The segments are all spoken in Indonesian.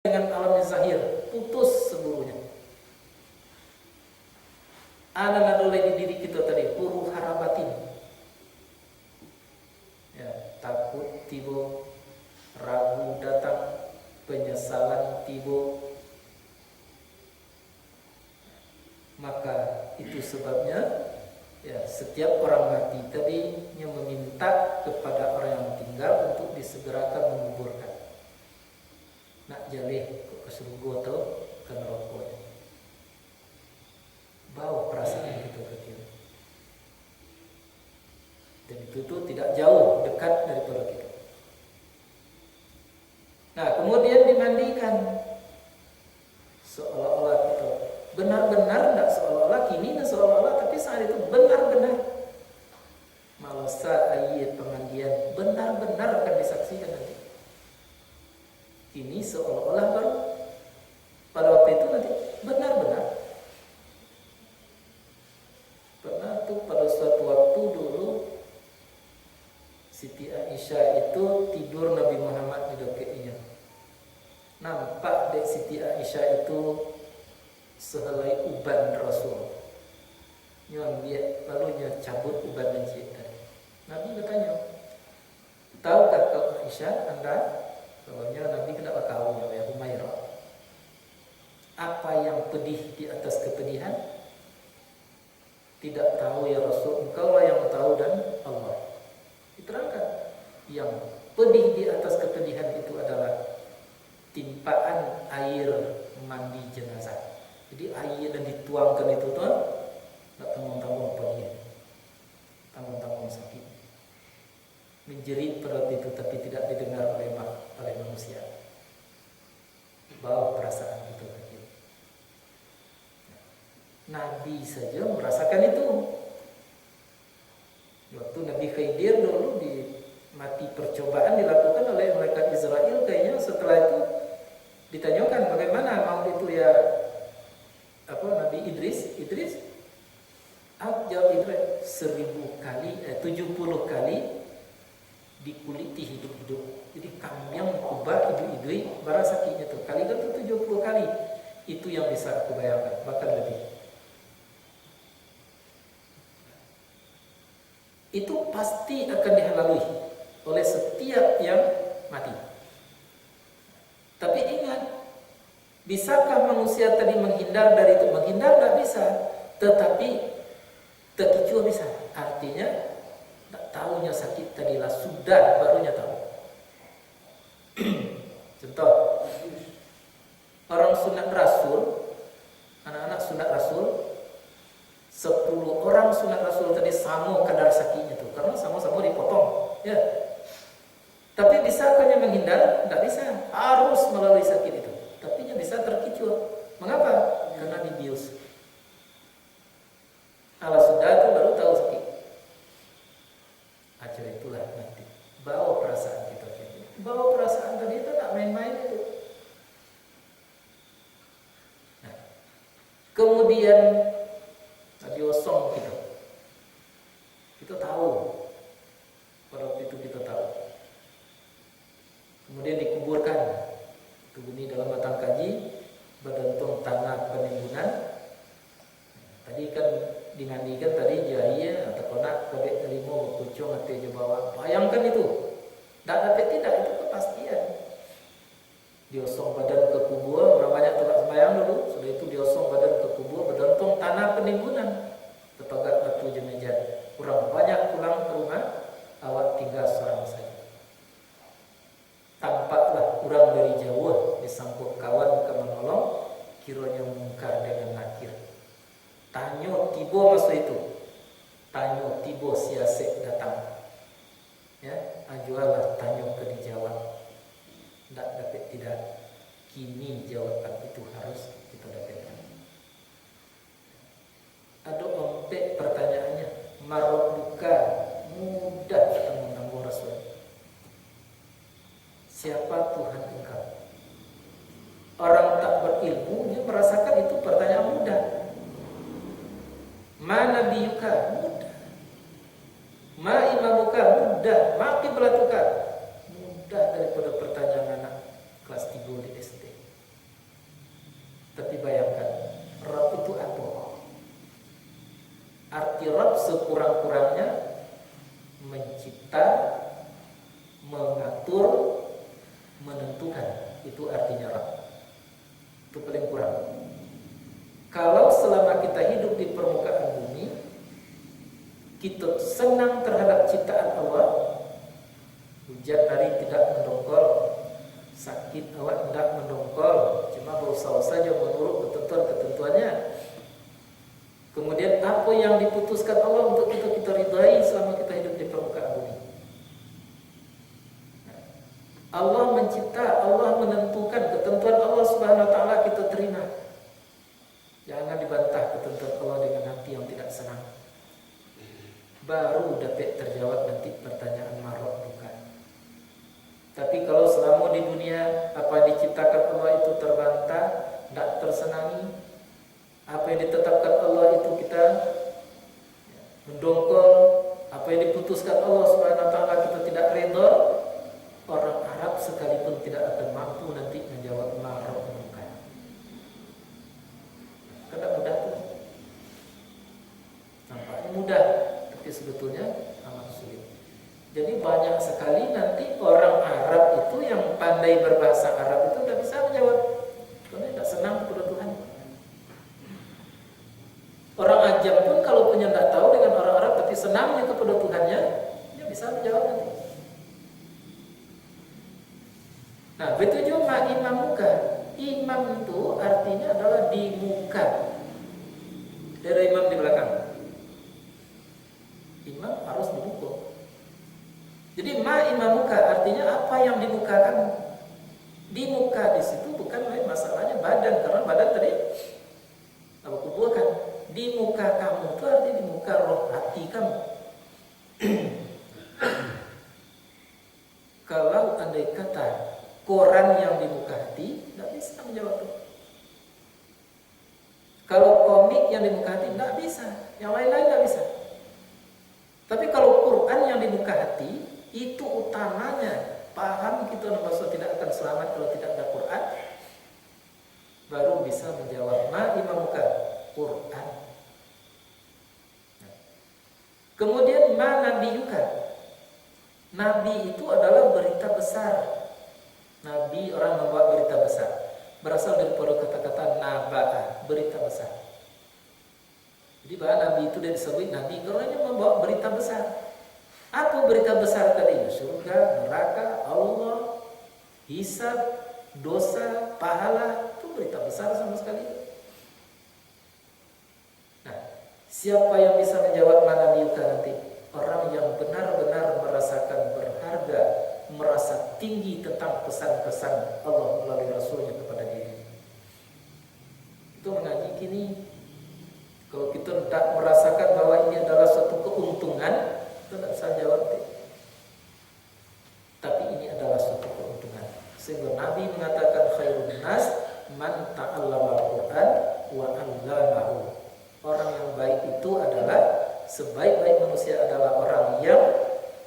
dengan alam zahir, putus seluruhnya. Ana nadoleh di diri kita tadi, huru harabatin. Ya, takut tiba, ragu datang, penyesalan tiba. Maka itu sebabnya ya, setiap orang mati tadi yang meminta kepada orang yang tinggal untuk disegerakan menguburkan. Nak jalih ke surga atau ke neraka. Bawa perasaan itu ke kita. Dan itu tidak jauh, dekat daripada kita. Nah, kemudian dimandikan. Seolah-olah kita benar-benar, tidak seolah-olah kini, dan seolah-olah, tapi saat itu benar-benar. Malah saat ayat pemandian benar-benar akan disaksikan nanti. Ini seolah-olah baru, pada waktu itu nanti benar-benar. Pernah tuh pada suatu waktu dulu Siti Aisyah itu tidur Nabi Muhammad di dekatnya. Nampak dek Siti Aisyah itu sehelai uban Rasul. Nyambil lalu cabut uban dan cita. Nabi bertanya, tahukah kau Aisyah, Anda? Soalnya Nabi kenapa kau ya Humairah? Apa yang pedih di atas kepedihan? Tidak tahu ya Rasul, engkau lah yang tahu dan Allah. Diterangkan, yang pedih di atas kepedihan itu adalah timpaan air mandi jenazah. Jadi air yang dituangkan itu tuh tak tanggung-tanggung pedih, tanggung-tanggung sakit, menjerit pada waktu itu tapi tidak didengar oleh manusia. Bawa perasaan itu lagi. Nabi saja merasakan itu. Waktu Nabi Khidir dulu mati percobaan dilakukan oleh malaikat Israel, kayaknya setelah itu ditanyakan bagaimana mau itu ya Nabi Idris jawab Idris 1000 kali 70 kali dikuliti hidup-hidup. Jadi kambing kubah hidup-hidup barang sakitnya tuh kali itu 70 kali. Itu yang bisa aku bayangkan, bahkan lebih. Itu pasti akan dilalui oleh setiap yang mati. Tapi ingat, bisakah manusia tadi menghindar dari itu? Menghindar tidak bisa, tetapi terkicau bisa. Artinya tak tahunya sakit tadilah sudah barunya tahu. Contoh, orang sunat Rasul, anak-anak sunat Rasul, 10 orang sunat Rasul tadi sama kadar sakitnya tuh, karena sama-sama dipotong, ya. Tapi bisakah menghindar? Tidak bisa, harus melalui sakit itu. Tapi dia bisa terkicau. Mengapa? Karena dibius. Kalau sudah itu baru tahu sakit. Ajar itulah nanti. Bawa perasaan kita. Bawa perasaan tadi itu tak main-main itu. Nah, kemudian tadi osong kita tahu, pada waktu itu kita tahu. Kemudian dikuburkan, itu bunyi dalam batang kaji, berdentung tanah penimbunan. Tadi kan dimandikan tadi jahia atau konak kabek kelimo kucung atau jabawa. Bayangkan itu, tidak itu kepastian. Diosong badan ke kubur, berapa banyak tukar sembahyang dulu. Sudah itu diosong badan ke kubur, berdentung tanah penimbunan. Tepagat batu jenazah. Kurang banyak pulang ke rumah, awak tinggal seorang saja. Tampaklah kurang dari jauh disambut kawan ke menolong, kiranya mungkar dengan nakir. Tanyo tibo masa itu, tanyo tibo siasek datang. Ya, ajualah tanyo ke dijawab. Tidak dapat tidak. Kini jawaban itu harus kita dapatkan. Ada ompek pertanyaannya, marobuka mudah tanggung Rasul. Siapa Tuhan engkau? Orang tak berilmu dia merasakan itu pertanyaan mudah. Mana biyuka? Mudah. Ma imamuka? Mudah. Ma qiblatuka? Mudah daripada pertanyaan anak kelas 3 di SD. sekurang-kurangnya mencipta, mengatur, menentukan. Itu artinya Rabb. Itu paling kurang. Kalau selama kita hidup di permukaan bumi, kita senang terhadap ciptaan Allah, hujan hari tidak mendongkol, sakit awak tidak mendongkol, cuma berusaha saja menurut ketentuan-ketentuannya. Kemudian apa yang diputuskan Allah untuk kita ridai selama kita hidup di permukaan bumi. Allah mencipta, Allah menentukan, ketentuan Allah Subhanahu wa taala kita terima. Jangan dibantah ketentuan Allah dengan hati yang tidak senang. Baru dapat terjawab nanti pertanyaan marah bukan. Tapi kalau selama di dunia apa yang diciptakan Allah itu terbantah, tidak tersenangi, apa yang ditetapkan Allah itu kita mendongkol, apa yang diputuskan Allah Subhanahu wa taala kita tidak redha, orang Arab sekalipun tidak akan mampu nanti menjawab marah bukan. Karena mudah tuh. Nampaknya mudah, tapi sebetulnya amat sulit. Jadi banyak sekali nanti orang Arab itu yang pandai berbahasa Arab itu tidak bisa menjawab, karena tidak senang kepada Tuhan. Orang Ajam pun kalau punya tidak tahu dengan orang Arab tapi senangnya kepada Tuhannya, dia bisa menjawab nanti. Nah, betul juga imam muka. Imam itu artinya adalah di muka. Dari imam di belakang. Imam harus di muka. Jadi imam muka artinya apa yang di muka kamu. Di muka di situ bukan masalahnya badan, karena badan tadi apa kuburkan. Di muka kamu itu artinya di muka roh hati kamu. Kalau andai kata koran yang di muka hati, tidak bisa menjawab itu. Kalau komik yang di muka hati, tidak bisa. Yang lain-lain tidak bisa. Tapi kalau Quran yang di muka hati, itu utamanya. Paham kita maksud tidak akan selamat kalau tidak ada Quran. Baru bisa menjawab imam muka Quran. Kemudian nabi yuka. Nabi itu adalah berita besar. Nabi orang membawa berita besar. Berasal daripada kata-kata naba'ah, berita besar. Jadi bahwa Nabi itu dia disebut Nabi karena dia membawa berita besar. Apa berita besar tadi? Surga, neraka, Allah, hisab, dosa, pahala. Itu berita besar sama sekali. Nah, siapa yang bisa menjawab Nabi Yuka nanti? Orang yang benar-benar merasakan berharga, merasa tinggi tentang pesan-pesan Allah melalui Rasulnya kepada diri. Itu mengaji kini. Kalau kita tidak merasakan bahwa ini adalah suatu keuntungan, kita tidak bisa jawab. Tapi ini adalah suatu keuntungan. Sehingga Nabi mengatakan khairun nas man ta'allama al-Quran wa 'allamahu. Orang yang baik itu adalah sebaik-baik manusia adalah orang yang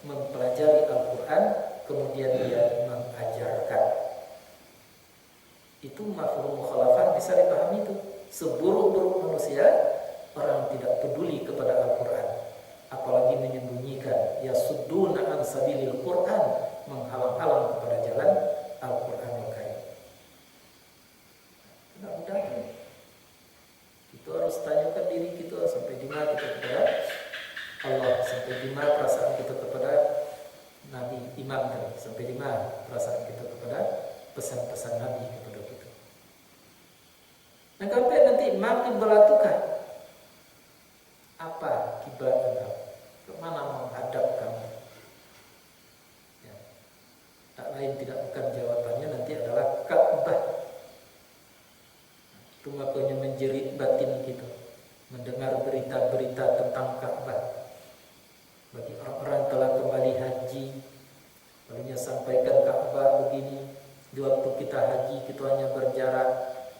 mempelajari Al-Quran kemudian dia mengajarkan. Itu mafhum mukhalafah bisa dipahami itu. Seburuk-buruk manusia orang tidak peduli kepada Al-Quran, apalagi menyembunyikan yasudduna an sabilil Quran, menghalang-halang kepada jalan Al-Quranul Karim. Tidak mudah. Itu harus tanyakan diri kita sampai di mana kita kepada Allah, sampai di mana perasaan kita kepada Nabi Imam tadi, sampai di mana perasaan kita kepada pesan-pesan Nabi kepada kita. Nah, sampai nanti mati belatukan. Apa kiblat Anda? Kemana menghadap kamu? Ya. Tak lain tidak bukan jawabannya nanti adalah Ka'bah. Itu makanya menjerit batin kita mendengar berita-berita tentang Ka'bah. Bagi orang-orang telah kembali haji, lalunya sampaikan Ka'bah begini. Di waktu kita haji kita hanya berjarak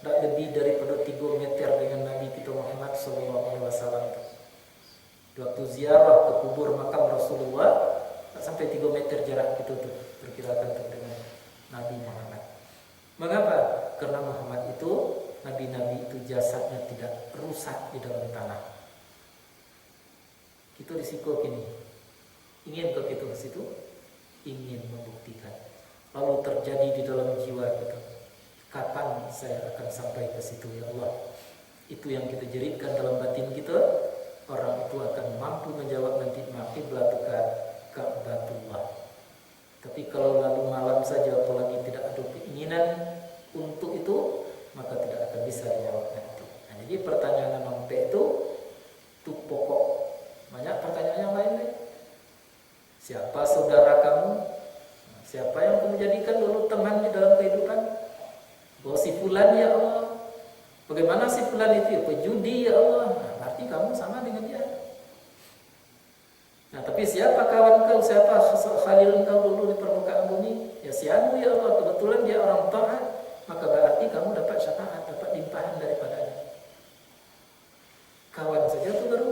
tak lebih daripada 3 meter dengan Nabi kita Muhammad SAW. Di waktu ziarah ke kubur makam Rasulullah tak sampai 3 meter jarak kita tuh perkirakan dengan Nabi Muhammad. Mengapa? Karena Muhammad itu Nabi-nabi itu jasadnya tidak rusak di dalam tanah. Itu risiko kini. Ingin ke situ, ingin membuktikan. Lalu terjadi di dalam jiwa kita, kapan saya akan sampai ke situ ya Allah? Itu yang kita jeritkan dalam batin kita. Orang itu akan mampu menjawab nanti maqiblatuka Ka'batullah. Tapi kalau lalu malam saja apalagi tidak ada keinginan untuk itu, maka tidak akan bisa dijawab nanti. Nah, jadi pertanyaan nampe itu pokok. Banyak pertanyaan yang lain nih. Siapa saudara kamu? Siapa yang kamu jadikan dulu teman di dalam kehidupan? Oh si fulan ya Allah. Bagaimana si fulan itu ya? Pejudi ya Allah. Nah, berarti kamu sama dengan dia. Nah, tapi siapa kawan kau? Siapa khalil kau dulu di permukaan bumi? Ya si Anu ya Allah. Kebetulan dia orang taat, maka berarti kamu dapat syafaat, dapat limpahan daripadanya. Kawan saja tuh baru.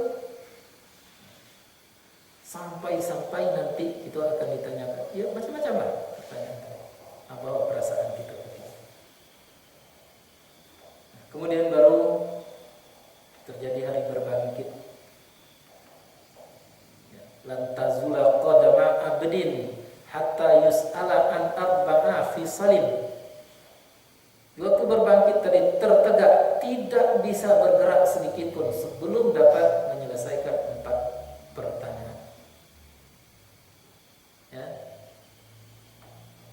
Sampai nanti itu akan ditanyakan. Ya macam-macam lah pertanyaan. Apa perasaan kita? Kemudian baru terjadi hari berbangkit. Lan tazula qadama abdin hatta yus'ala an arba'a fi salim. Waktu berbangkit tadi tertegak, tidak bisa bergerak sedikit pun sebelum dapat menyelesaikan 4 pertanyaan. Ya.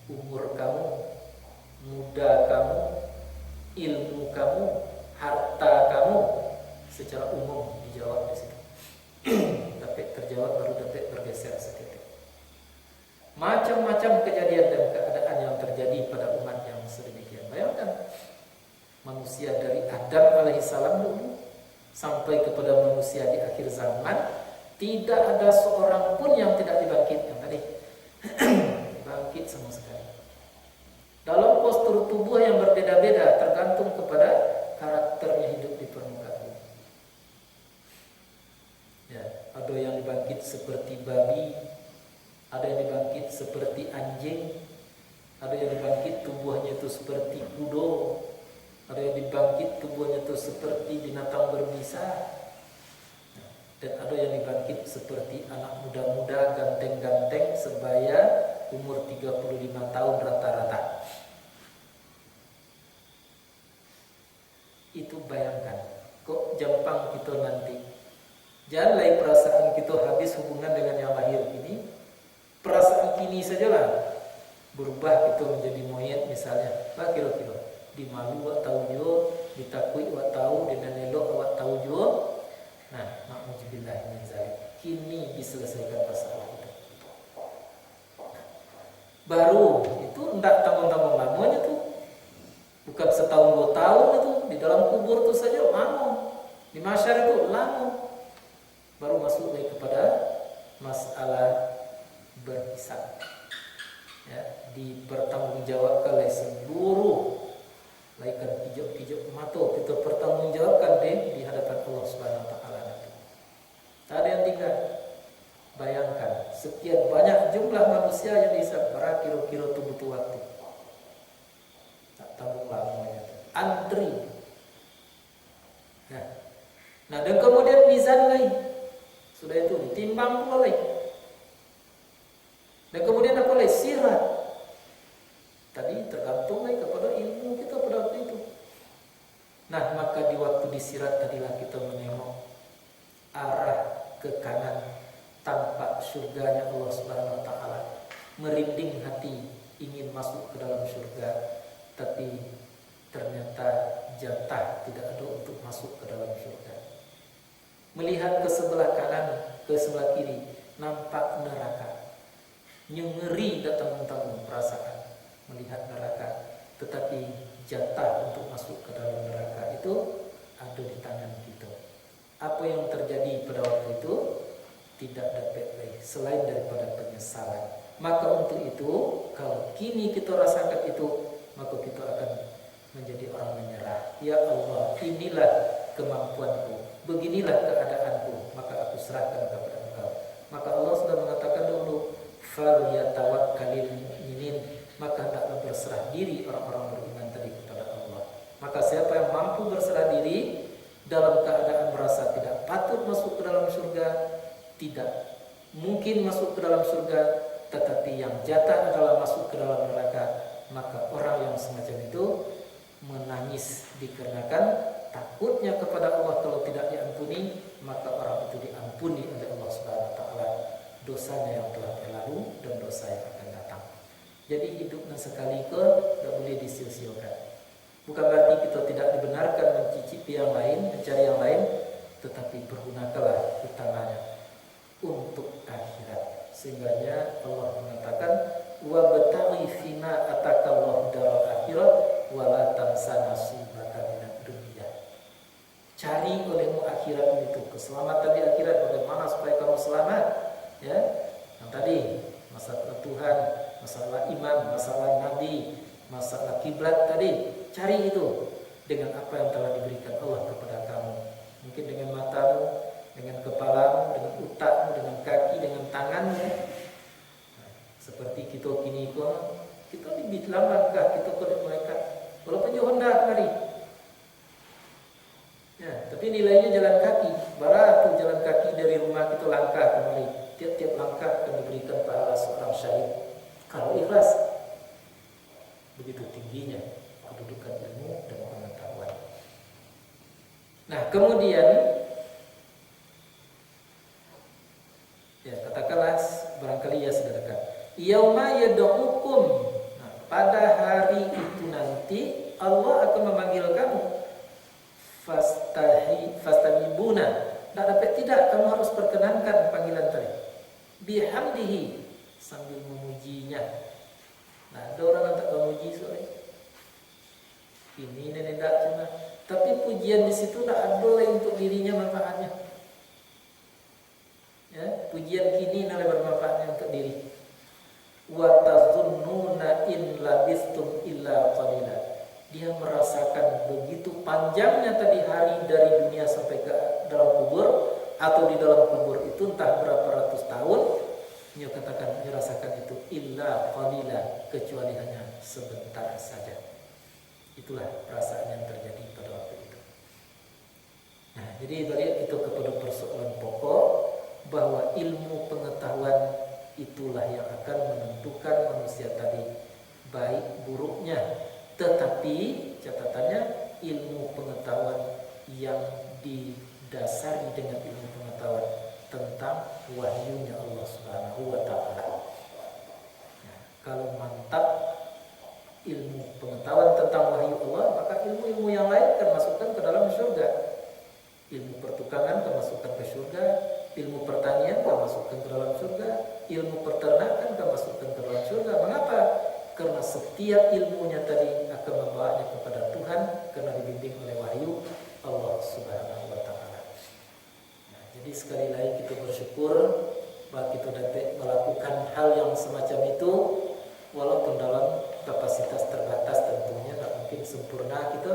Umur kamu, muda kamu, ilmu kamu, harta kamu, secara umum dijawab di situ. Tapi terjawab baru dapat bergeser sedikit. Macam-macam kejadian dan keadaan yang terjadi pada umat yang sedemikian. Bayangkan manusia dari Adam alaihissalam dulu sampai kepada manusia di akhir zaman, tidak ada seorang pun yang tidak dibangkitkan tadi. Bangkit sama sekali. Dalam postur tubuh yang berbeda-beda tergantung kepada karakternya hidup di permukaan bumi. Ya, ada yang dibangkit seperti babi, ada yang dibangkit seperti anjing, ada yang dibangkit tubuhnya itu seperti kudo, ada yang dibangkit tubuhnya itu seperti binatang berbisa, dan ada yang dibangkit seperti anak muda-muda ganteng-ganteng sebaya umur 35 tahun rata-rata. Itu bayangkan, kok jampang kita nanti. Jangan lagi perasaan kita habis hubungan dengan yang lahir ini. Perasaan kini sajalah berubah kita menjadi monyet misalnya. Lah kira-kira di malu wak tahu jo, ditakui wak tahu, dinanelok wak tahu jo. Nah, na'udzubillah min zalik. Kini diselesaikan masalah itu. Baru itu enggak tanggung-tanggung lamanya tuh. Bukan setahun 2 tahun itu, di dalam kubur itu saja lama, di masyarakat itu lama. Baru masuk lagi kepada masalah berhisab. Ya, dipertanggungjawabkan oleh seluruh laikan pijak-pijak mata, kita pertanggungjawabkan di hadapan Allah Subhanahu wa taala nanti. Tak ada yang tinggal. Bayangkan sekian banyak jumlah manusia yang dihisab, kira-kira itu butuh waktu. Tanggung lamanya, antri. Nah, dan kemudian mizan lagi, sudah itu ditimbang pula lagi. Dan kemudian apa lagi? Sirat. Tadi tergantung lagi kepada ilmu kita pada waktu itu. Nah, maka di waktu disirat tadilah kita menengok arah ke kanan, tampak surganya Allah Subhanahu wa taala. Merinding hati ingin masuk ke dalam surga. Tapi ternyata jatah tidak ada untuk masuk ke dalam surga. Melihat ke sebelah kanan, ke sebelah kiri, nampak neraka. Ngeri datang-datang perasaan melihat neraka. Tetapi jatah untuk masuk ke dalam neraka itu ada di tangan kita. Apa yang terjadi pada waktu itu tidak dapat lagi selain daripada penyesalan. Maka untuk itu, kalau kini kita rasakan itu, maka kita akan menjadi orang menyerah. Ya Allah, inilah kemampuanku, beginilah keadaanku, maka aku serahkan kepada Engkau. Maka Allah sudah mengatakan dulu, falyatawakkalul mu'minin, maka hendaklah berserah diri orang-orang beriman tadi kepada Allah. Maka siapa yang mampu berserah diri dalam keadaan merasa tidak patut masuk ke dalam surga, tidak mungkin masuk ke dalam surga, tetapi yang jatah adalah masuk ke dalam neraka, maka orang yang semacam itu menangis dikarenakan takutnya kepada Allah kalau tidak diampuni, maka orang itu diampuni oleh Allah Subhanahu wa taala dosanya yang telah berlalu dan dosa yang akan datang. Jadi hidupnya sekali tidak boleh disia-siakan. Bukan berarti kita tidak dibenarkan mencicipi yang lain, mencari yang lain, tetapi pergunakanlah utamanya untuk akhirat. Sehingganya Allah mengatakan, wa bataghi fima atakallahu daral akhirat wa la tansa nasibaka minad dunya. Cari olehmu akhirat itu, keselamatan di akhirat. Bagaimana supaya kamu selamat? Ya, yang tadi masalah Tuhan, masalah iman, masalah nabi, masalah kiblat tadi. Cari itu dengan apa yang telah diberikan Allah kepada kamu. Mungkin dengan matamu, dengan kepalamu, dengan otakmu, dengan kaki, dengan tanganmu. Nah, seperti kita kini kita lebih langkah, kita ke mereka. Walaupun jauh hendak mari. Ya, tapi nilainya jalan kaki. Baratu jalan kaki dari rumah kita langkah kemari. Tiap-tiap langkah akan diberikan pahala seorang syahid. Kalau ikhlas, begitu tingginya kedudukan ilmu dan pengetahuan. Nah, kemudian ya katakanlah barangkali ya saudara, yauma yad'ukum. Nah, pada hari itu nanti Allah akan memanggil kamu. Fastamibuna. Tidak, kamu harus perkenankan panggilan tadi. Bihamdihi, sambil memujinya. Nah, ada orang yang tak memuji soalnya. Ini tidak cuma. Tapi pujian di situ tak ada untuk dirinya manfaatnya. Ya, pujian kini tidak bermanfaatnya untuk diri. Wa tazunnuna in labistum illa qalila. Dia merasakan begitu panjangnya tadi hari dari dunia sampai ke dalam kubur, atau di dalam kubur itu entah berapa ratus tahun. Dia katakan, dia rasakan itu illa qalila, kecuali hanya sebentar saja. Itulah perasaan yang terjadi pada waktu itu. Nah, jadi balik itu kepada persoalan pokok, bahwa ilmu pengetahuan itulah yang akan menentukan manusia tadi baik buruknya. Tetapi catatannya ilmu pengetahuan yang didasari dengan ilmu pengetahuan tentang wahyunya Allah Subhanahu wa taala. Nah, kalau mantap ilmu pengetahuan tentang wahyu Allah, maka ilmu-ilmu yang lain akan masukkan ke dalam surga. Ilmu pertukangan akan masukkan ke surga, ilmu pertanian akan masukkan ke dalam surga, ilmu peternakan akan masukkan ke dalam surga. Mengapa? Karena setiap ilmunya tadi akan membawanya kepada Tuhan karena dibimbing oleh wahyu Allah Subhanahu wa taala. Nah, jadi sekali lagi kita bersyukur bahwa kita dapat melakukan hal yang semacam itu walaupun dalam kapasitas terbatas, tentunya tak mungkin sempurna kita,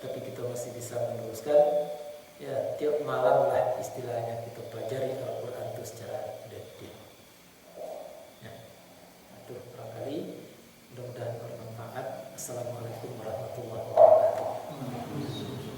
tapi kita masih bisa meneruskan. Ya, tiap malam lah istilahnya kita pelajari Al-Quran itu secara detail. Ya, itu barangkali mudah-mudahan bermanfaat. Assalamualaikum warahmatullahi wabarakatuh.